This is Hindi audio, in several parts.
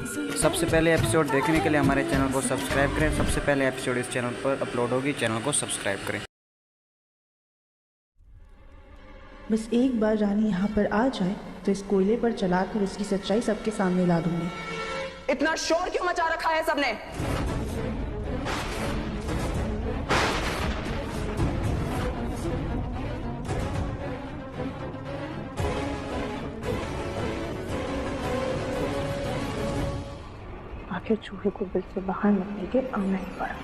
सबसे पहले एपिसोड देखने के लिए हमारे चैनल को सब्सक्राइब करें। सबसे पहले एपिसोड इस चैनल पर अपलोड होगी, चैनल को सब्सक्राइब करें। बस एक बार रानी यहाँ पर आ जाए तो इस कोयले पर चलाकर उसकी सच्चाई सबके सामने ला दूंगी। इतना शोर क्यों मचा रखा है सबने? आखिर चूहे को बिल से बाहर निकल के आना ही पड़ा।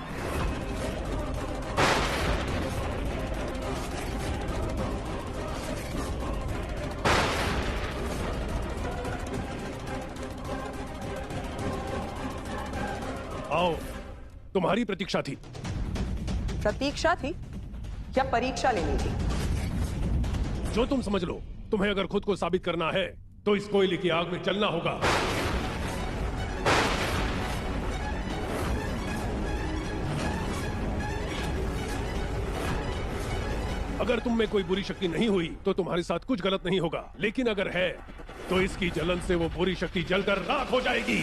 आओ, तुम्हारी प्रतीक्षा थी। प्रतीक्षा थी या परीक्षा लेनी थी? जो तुम समझ लो। तुम्हें अगर खुद को साबित करना है तो इस कोयले की आग में चलना होगा। अगर तुम में कोई बुरी शक्ति नहीं हुई तो तुम्हारे साथ कुछ गलत नहीं होगा, लेकिन अगर है तो इसकी जलन से वो बुरी शक्ति जलकर राख हो जाएगी।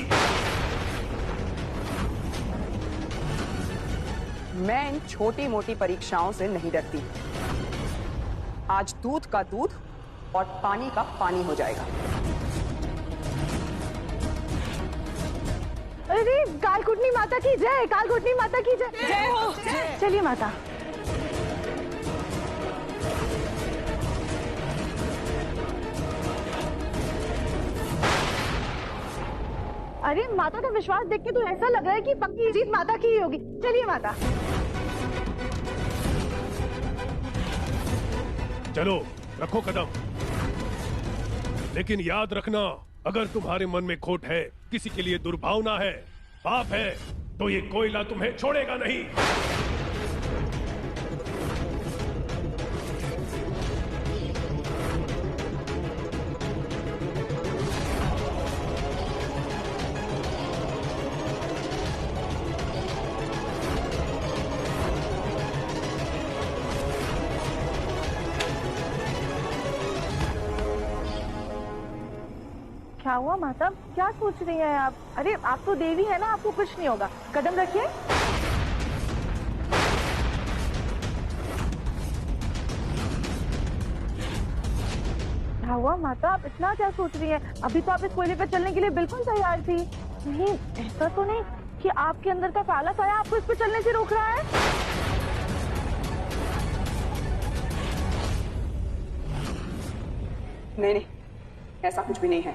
मैं इन छोटी मोटी परीक्षाओं से नहीं डरती। आज दूध का दूध और पानी का पानी हो जाएगा। अरे कालकुटनी माता की जय, कालकुटनी माता की जय। जय हो। चलिए माता। अरे माता का विश्वास देख के तो ऐसा लग रहा है कि पक्की जीत माता की ही होगी। चलिए माता। चलो, रखो कदम। लेकिन याद रखना, अगर तुम्हारे मन में खोट है, किसी के लिए दुर्भावना है, पाप है, तो ये कोयला तुम्हें छोड़ेगा नहीं। क्या हुआ माता, क्या सोच रही हैं आप? अरे आप तो देवी है ना, आपको कुछ नहीं होगा। कदम रखिए। क्या हुआ माता, आप इतना क्या सोच रही हैं? अभी तो आप इस कोयले पर चलने के लिए बिल्कुल तैयार थी। नहीं, ऐसा तो नहीं कि आपके अंदर का काला साया आपको इस पर चलने से रोक रहा है? नहीं नहीं, ऐसा कुछ भी नहीं है।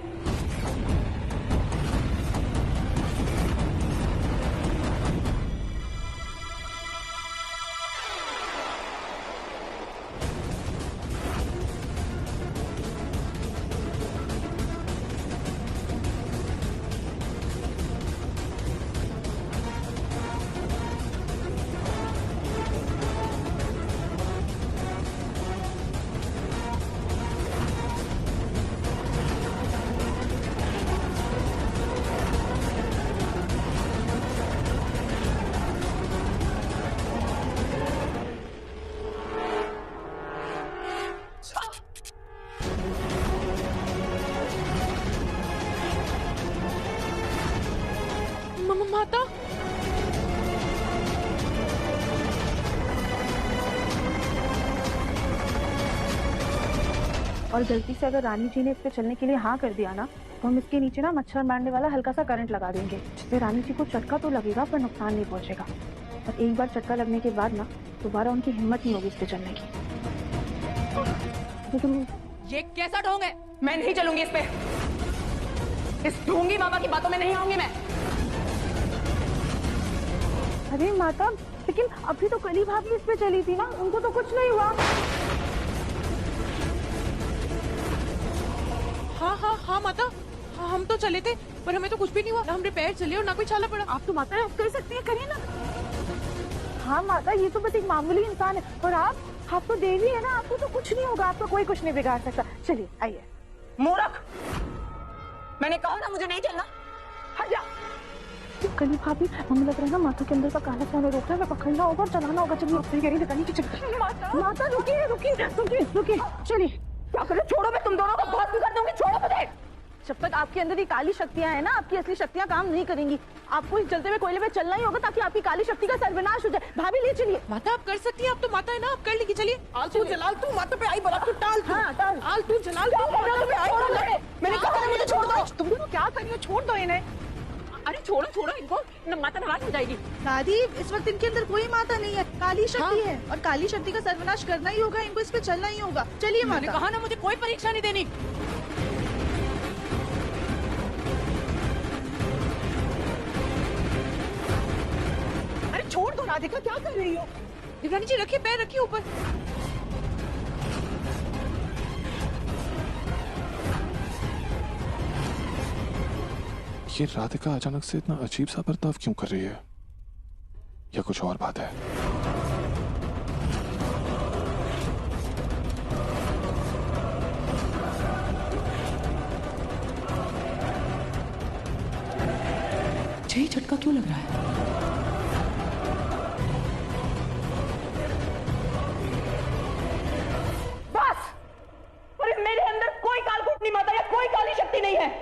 माता, और गलती से अगर रानी जी ने इस पे चलने के लिए हाँ कर दिया ना, तो हम इसके नीचे ना मच्छर मारने वाला हल्का सा करंट लगा देंगे, जिससे रानी जी को चटका तो लगेगा पर नुकसान नहीं पहुंचेगा। और एक बार चटका लगने के बाद ना दोबारा उनकी हिम्मत नहीं होगी इस पे चलने की। तो तुम ये कैसा ढोंग है? मैं नहीं चलूंगी इस पे। इस ढोंगी मामा की बातों में नहीं आऊंगी मैं। अरे माता, लेकिन अभी तो कली भाभी इस पे चली थी ना, उनको तो कुछ नहीं हुआ। हाँ माता, हाँ हम तो चले थे, पर हमें तो कुछ भी नहीं हुआ। ना हमने पैर चले और ना कोई छाला पड़ा। आप तो माता है, आप कर सकती हैं, करिए ना। हाँ माता, ये तो बस एक मामूली इंसान है, और आप तो देवी है ना, आपको तो कुछ नहीं होगा, आपको कोई कुछ नहीं बिगाड़ सकता। चलिए आइए। मूर्ख, मैंने कहा ना मुझे नहीं चलना। हट जा। कली भाभी, हमें लग रहा है ना माता के अंदर का काला सोना रोक रहा है, पकड़ना होगा और चलाना होगा। चलिए अपनी गहरी लगानी चाहिए। माता रुकिए रुकिए रुकिए रुकिए, चलिए। क्या करो? छोड़ो, मैं तुम दोनों को बहुत बिगाड़ दूंगी। छोड़ो मुझे। जब तक आपके अंदर ये काली शक्तियां हैं ना, आपकी असली शक्तियां काम नहीं करेंगी। आपको इस जलते हुए कोयले में चलना ही होगा ताकि आपकी काली शक्ति का सर्वनाश हो जाए। भाभी ले चलिए। माता आप कर सकती हैं, आप तो माता है ना, आप कर लेगी। चलिए तू जलाल, तू माता पे आई बड़ा, तू टाल, हाँ, टाल। आल तू जलाल, तू माता पे आई बड़ा। मैंने कहा ना मुझे छोड़ दो। तुम दोनों क्या कर रही हो? छोड़ दो इन्हें। अरे छोड़ो छोड़ो इनको, माता नाराज हो जाएगी। दादी इस वक्त इनके अंदर कोई माता नहीं है, काली शक्ति है और काली शक्ति का सर्वनाश करना ही होगा, इनको इस पे चलना ही होगा। चलिए मैंने माता। कहा ना मुझे कोई परीक्षा नहीं देनी। अरे छोड़ दो राधिका, क्या कर रही हो? दिव्यानी जी रखिए, पैर रखिए ऊपर। ये राधिका अचानक से इतना अजीब सा बर्ताव क्यों कर रही है, या कुछ और बात है? यही झटका क्यों लग रहा है? बस, पर मेरे अंदर कोई कालकूटनी माता या कोई काली शक्ति नहीं है।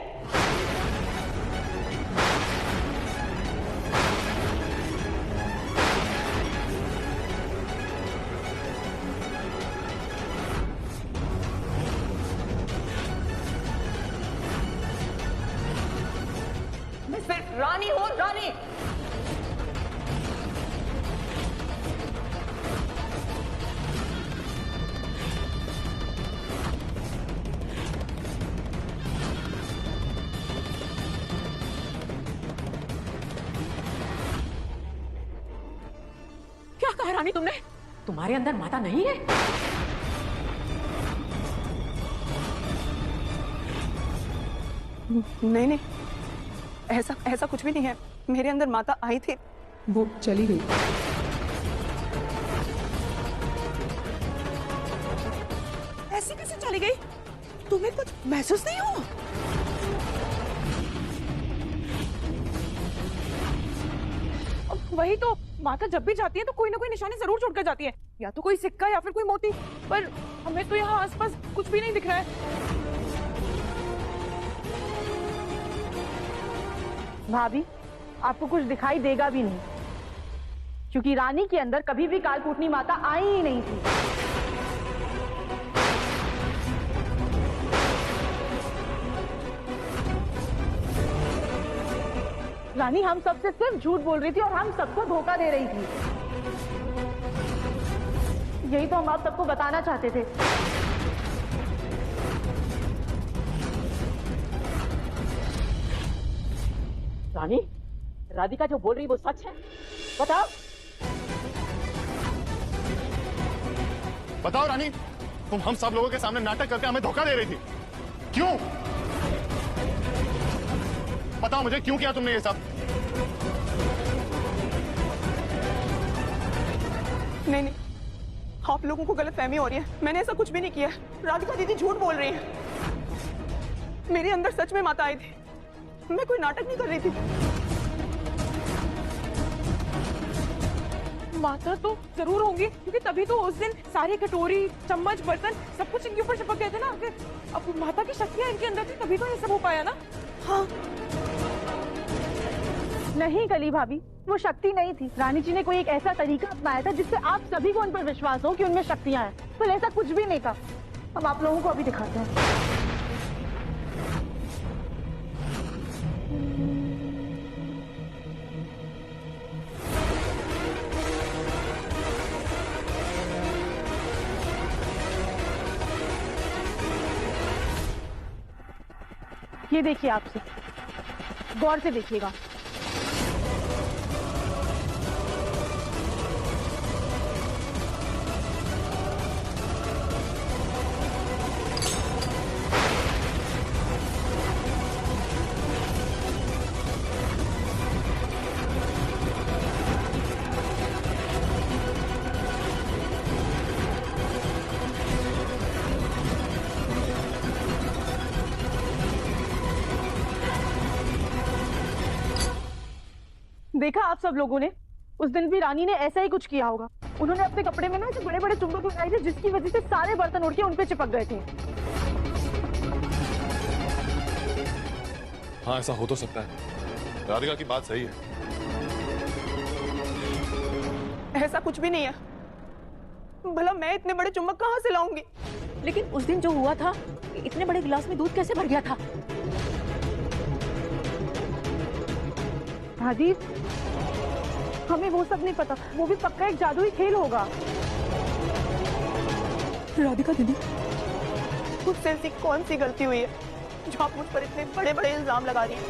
मैं सिर्फ रानी हूँ, रानी। क्या कहा रानी तुमने? तुम्हारे अंदर माता नहीं है? नहीं नहीं, ऐसा ऐसा कुछ भी नहीं है। मेरे अंदर माता आई थी, वो चली गई। ऐसे कैसे चली गई? तुम्हें कुछ महसूस नहीं हुआ? वही तो, माता जब भी जाती है तो कोई ना कोई निशानी जरूर छोड़कर जाती है, या तो कोई सिक्का या फिर कोई मोती। पर हमें तो यहाँ आसपास कुछ भी नहीं दिख रहा है। भाभी आपको कुछ दिखाई देगा भी नहीं, क्योंकि रानी के अंदर कभी भी कालकूटनी माता आई ही नहीं थी। रानी हम सबसे सिर्फ झूठ बोल रही थी और हम सबको धोखा दे रही थी। यही तो हम आप सबको बताना चाहते थे। रानी, राधिका जो बोल रही वो सच है? बताओ। बताओ रानी, तुम हम सब लोगों के सामने नाटक करके हमें धोखा दे रही थी, क्यों? बताओ मुझे, क्यों किया तुमने ये सब? नहीं नहीं, आप लोगों को गलतफहमी हो रही है। मैंने ऐसा कुछ भी नहीं किया। राधिका दीदी झूठ बोल रही है। मेरे अंदर सच में माता आई थी, मैं कोई नाटक नहीं कर रही थी। माता तो जरूर होंगी, क्योंकि तभी तो उस दिन सारे कटोरी, चम्मच, बर्तन सब कुछ इनके ऊपर चिपक गए थे ना। अब माता की शक्तियां इनके अंदर थी, तभी तो ये सब हो पाया ना। हाँ, नहीं कली भाभी, वो शक्ति नहीं थी। रानी जी ने कोई एक ऐसा तरीका अपनाया था जिससे आप सभी को उन पर विश्वास हो कि उनमें शक्तियां हैं। पर ऐसा कुछ भी नहीं था। हम आप लोगों को अभी दिखाते हैं। ये देखिए, आपसे गौर से देखिएगा। देखा आप सब लोगों ने, उस दिन भी रानी ने ऐसा ही कुछ किया होगा। उन्होंने अपने कपड़े में ना ऐसे बड़े बड़े चुंबक लगाए थे, जिसकी वजह से सारे बर्तन उड़ के उन पे चिपक गए थे। हाँ ऐसा हो तो सकता है, राधिका की बात सही है। ऐसा कुछ भी नहीं है। भला मैं इतने बड़े चुम्बक कहाँ से लाऊंगी? लेकिन उस दिन जो हुआ था, इतने बड़े गिलास में दूध कैसे भर गया था? दादी, हमें वो सब नहीं पता, वो भी पक्का एक जादुई खेल होगा। राधिका दीदी, मुझसे ऐसी कौन सी गलती हुई है जो आप मुझ पर इतने बड़े बड़े इल्जाम लगा रही हैं?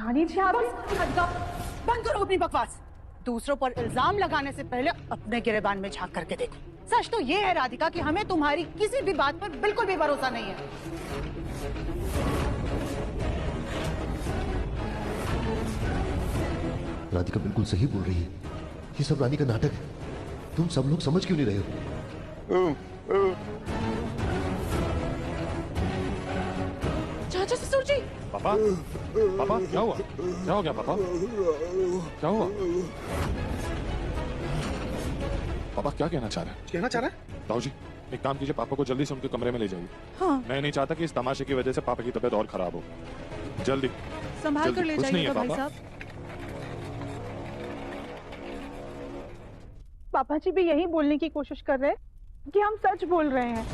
रानी जी, आप राधिका, बंद करो अपनी बकवास। दूसरों पर इल्जाम लगाने से पहले अपने गिरेबान में झांक करके देखो। सच तो ये है राधिका कि हमें तुम्हारी किसी भी बात पर बिल्कुल भी भरोसा नहीं है। राधिका बिल्कुल सही बोल रही है, ये सब रानी का नाटक है। तुम सब लोग समझ क्यों नहीं रहे हो? चाचा ससुर जी, पापा, पापा क्या हुआ? क्या हो गया पापा? क्या हुआ? पापा क्या कहना चाह रहे हैं? कहना चाह रहा है? ताऊ जी, एक काम कीजिए, पापा को जल्दी से उनके कमरे में ले जाइए। हाँ। मैं नहीं चाहता कि इस तमाशे की वजह से पापा की तबीयत और खराब हो। जल्दी संभाल कर ले कुछ नहीं है जाइएगा भाई पापा। साहब। पापा जी भी यही बोलने की कोशिश कर रहे हैं कि हम सच बोल रहे हैं।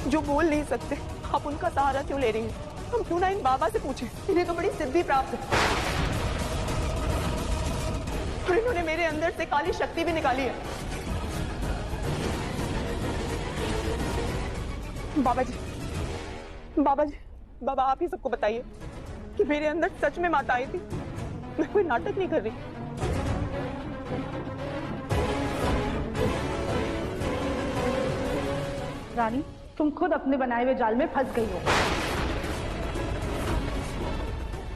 जो बोल नहीं सकते, आप उनका सहारा क्यों ले रही हैं? हम क्यों ना इन बाबा से पूछें? इन्हें तो बड़ी सिद्धि प्राप्त है और इन्होंने मेरे अंदर से काली शक्ति भी निकाली है। बाबा जी, बाबा जी, बाबा आप ही सबको बताइए कि मेरे अंदर सच में माता आई थी। मैं कोई नाटक नहीं कर रही। रानी, तुम खुद अपने बनाए हुए जाल में फंस गई हो।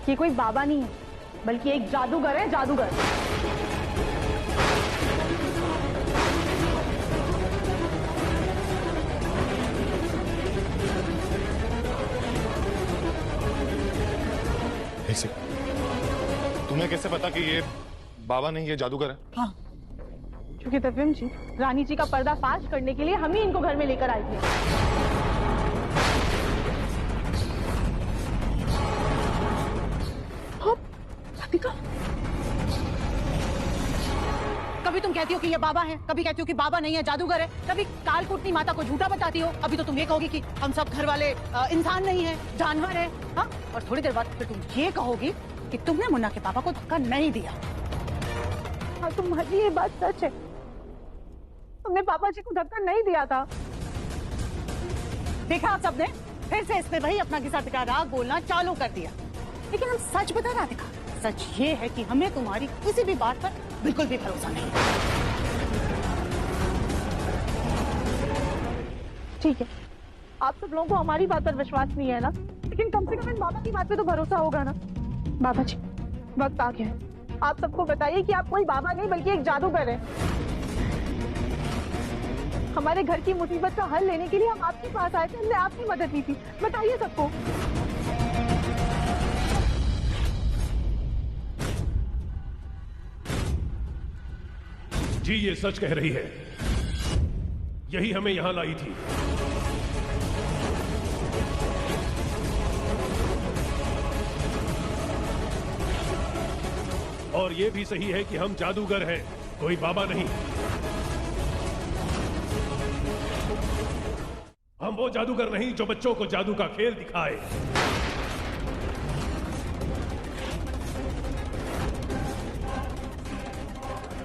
ये कोई बाबा नहीं है, बल्कि एक जादूगर है, जादूगर। ऐसे तुम्हें कैसे पता कि ये बाबा नहीं, ये जादूगर है? हाँ, क्योंकि दिव्यम जी, रानी जी का पर्दाफाश करने के लिए हम ही इनको घर में लेकर आए थे। राधिका, कभी तुम कहती हो कि ये बाबा है, कभी कहती हो कि बाबा नहीं है, जादूगर है, कभी कालकूटनी माता को झूठा बताती हो। अभी तो तुम ये कहोगी कि हम सब घर वाले इंसान नहीं है, जानवर है। हाँ, और थोड़ी देर बाद फिर तुम ये कहोगी कि तुमने मुन्ना के पापा को धक्का नहीं दिया। हाँ, तुम्हारी ये बात सच है, तुमने पापा जी को धक्का नहीं दिया था। देखा सबने, फिर से इसने वही अपना घिसा पिटा राग बोलना चालू कर दिया। लेकिन हम सच बता रहा था, सच ये है कि हमें तुम्हारी किसी भी बात पर बिल्कुल भी भरोसा नहीं। ठीक है, आप सब लोगों को हमारी बात पर विश्वास नहीं है ना, लेकिन कम से कम इन बाबा की बात पे तो भरोसा होगा ना। बाबा जी, वक्त आ गया है, आप सबको बताइए कि आप कोई बाबा नहीं बल्कि एक जादूगर है। हमारे घर की मुसीबत का हल लेने के लिए हम आपके पास आए थे, हमने आपकी मदद ली थी। बताइए सबको। जी ये सच कह रही है, यही हमें यहां लाई थी। और ये भी सही है कि हम जादूगर हैं, कोई बाबा नहीं। हम वो जादूगर नहीं जो बच्चों को जादू का खेल दिखाए।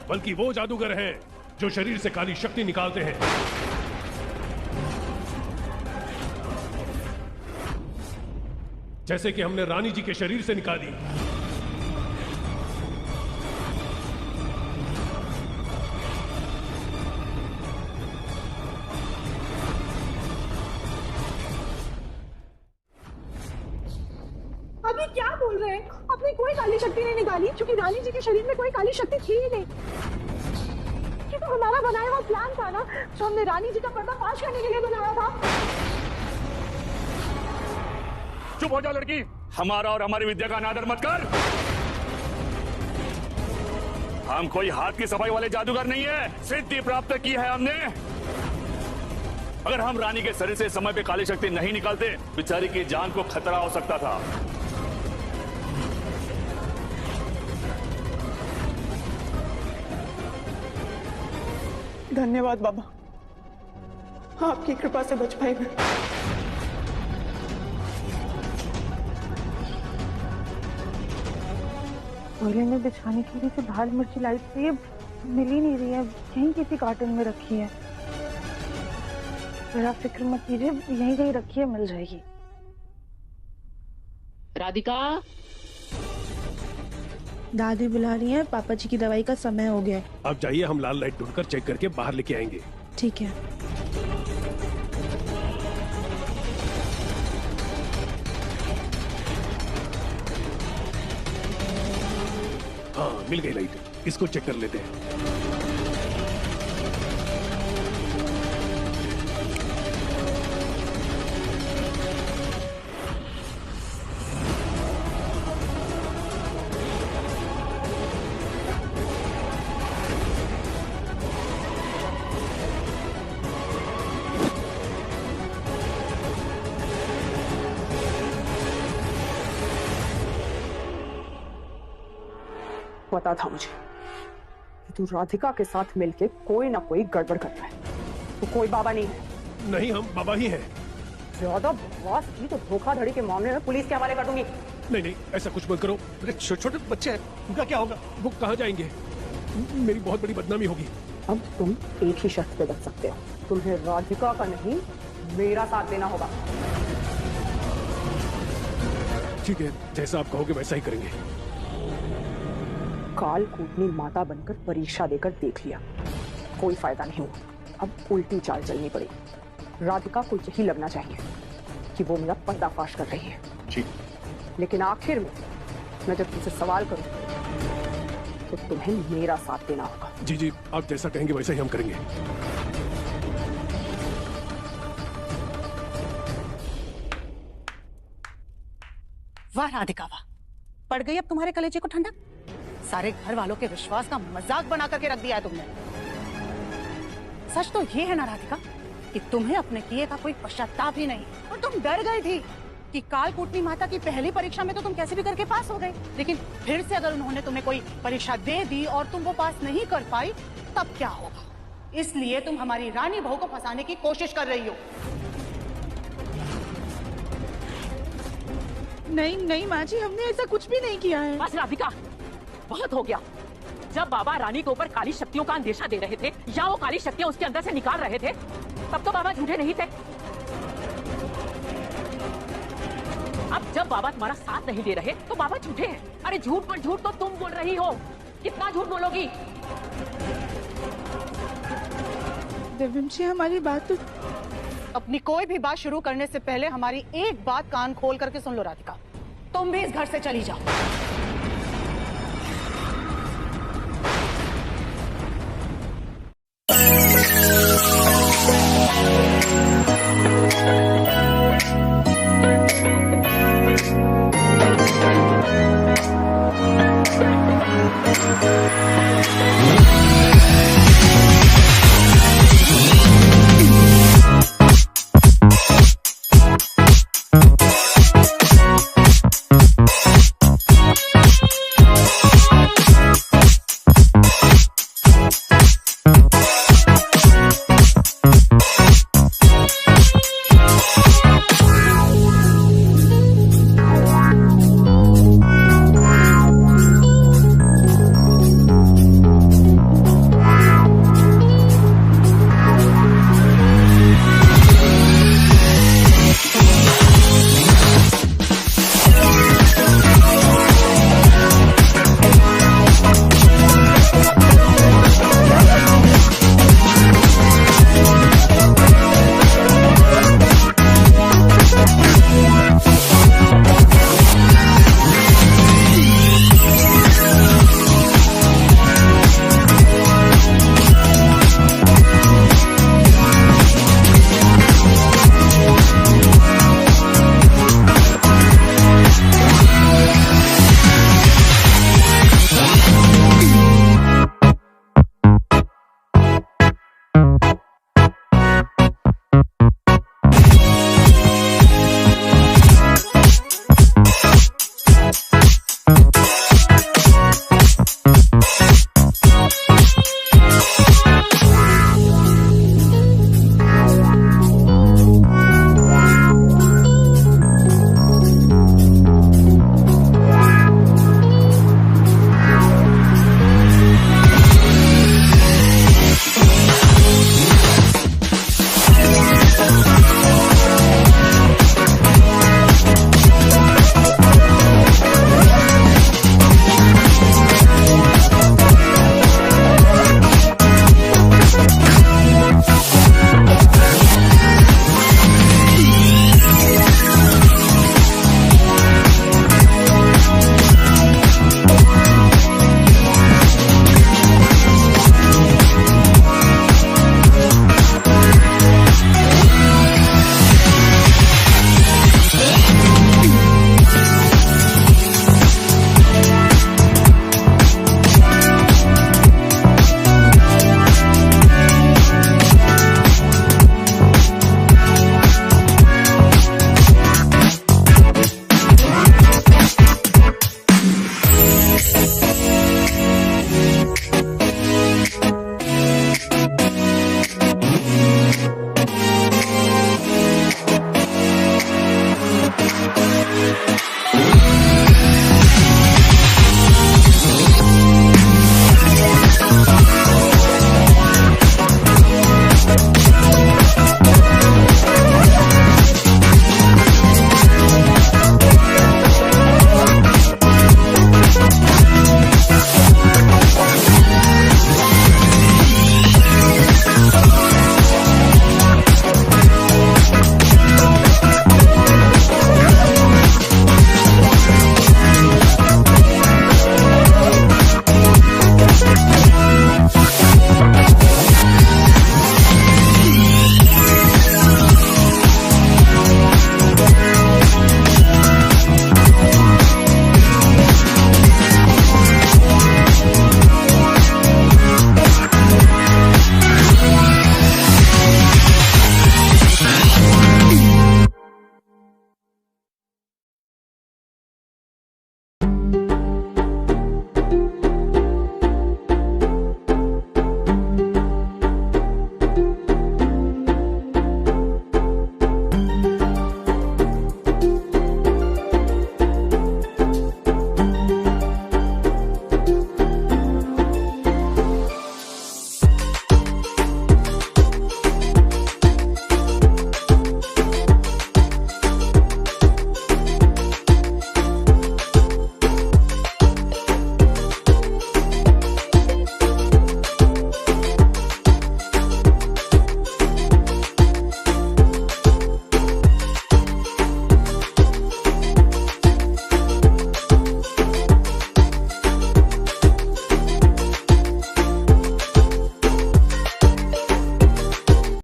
बल्कि वो जादूगर हैं जो शरीर से काली शक्ति निकालते हैं। जैसे कि हमने रानी जी के शरीर से निकाली। अभी क्या बोल रहे हैं? आपने कोई काली शक्ति नहीं निकाली, क्योंकि रानी जी के शरीर में कोई काली शक्ति थी ही नहीं। ये तो हमारा बनाया हुआ प्लान था ना, जो हमने रानी जी का पर्दाफाश करने के लिए बनाया था। चुप हो जा लड़की, हमारा और हमारी विद्या का अनादर मत कर। हम कोई हाथ की सफाई वाले जादूगर नहीं है, सिद्धि प्राप्त की है हमने। अगर हम रानी के शरीर से समय पे काली शक्ति नहीं निकालते, बेचारी की जान को खतरा हो सकता था। धन्यवाद बाबा, आपकी कृपा से बच पाई मैं। टॉयलेट में बिछाने के लिए जो लाल मिर्ची लाई थी, ये मिल ही नहीं रही है, यहीं किसी कार्टन में रखी है। जरा फिक्र मत कीजिए, यहीं कहीं रखी है, मिल जाएगी। राधिका, दादी बुला रही है, पापा जी की दवाई का समय हो गया है। आप जाइए, हम लाल लाइट ढूंढकर चेक करके बाहर लेके आएंगे। ठीक है। हाँ, मिल गई लाइट, इसको चेक कर लेते हैं। पता था मुझे कि तू राधिका के साथ मिलके कोई ना कोई गड़बड़ कर रहा है। तू कोई बाबा नहीं है। नहीं, हम बाबा ही हैं। ज्यादा बकवास की तो धोखाधड़ी के मामले में पुलिस के हवाले कर दूंगी। नहीं नहीं, ऐसा कुछ मत करो। अरे छोटे छोटे बच्चे हैं, उनका क्या होगा? वो कहाँ जाएंगे? मेरी बहुत बड़ी बदनामी होगी। अब तुम एक ही शर्त पे बच सकते हो, तुम्हें राधिका का नहीं मेरा साथ देना होगा। ठीक है, जैसा आप कहोगे वैसा ही करेंगे। काल कूटनी माता बनकर परीक्षा देकर देख लिया, कोई फायदा नहीं हुआ। अब उल्टी चाल चलनी पड़ेगी। राधिका को यही लगना चाहिए कि वो मेरा पर्दाफाश कर रही है। ठीक। लेकिन आखिर में मैं जब तुमसे सवाल करूं तो तुम्हें मेरा साथ देना होगा। जी जी, आप जैसा कहेंगे वैसा ही हम करेंगे। वाह राधिका वाह, पड़ गई अब तुम्हारे कलेजे को ठंडक। सारे घर वालों के विश्वास का मजाक बना करके रख दिया है तुमने। सच तो ये है ना राधिका कि तुम्हें अपने किए का कोई पश्चाताप ही नहीं, और तुम डर गई थी कि कालकूटनी माता की पहली परीक्षा में तो तुम कैसे भी करके पास हो गए, लेकिन फिर से अगर उन्होंने तुम्हें कोई परीक्षा दे दी और तुम वो पास नहीं कर पाई तब क्या होगा। इसलिए तुम हमारी रानी बहू को फंसाने की कोशिश कर रही हो। नहीं नहीं माँ जी, हमने ऐसा कुछ भी नहीं किया है। बस राधिका, बहुत हो गया। जब बाबा रानी के ऊपर काली शक्तियों का अंदेशा दे रहे थे या वो काली शक्तियां उसके अंदर से निकाल रहे थे, तब तो बाबा झूठे नहीं थे। अब जब बाबा तुम्हारा साथ नहीं दे रहे तो बाबा झूठे हैं। अरे झूठ पर झूठ तो तुम बोल रही हो, कितना झूठ बोलोगी? देवंशी, हमारी बात तो... अपनी कोई भी बात शुरू करने से पहले हमारी एक बात कान खोल करके सुन लो राधिका, तुम भी इस घर से चली जाओ।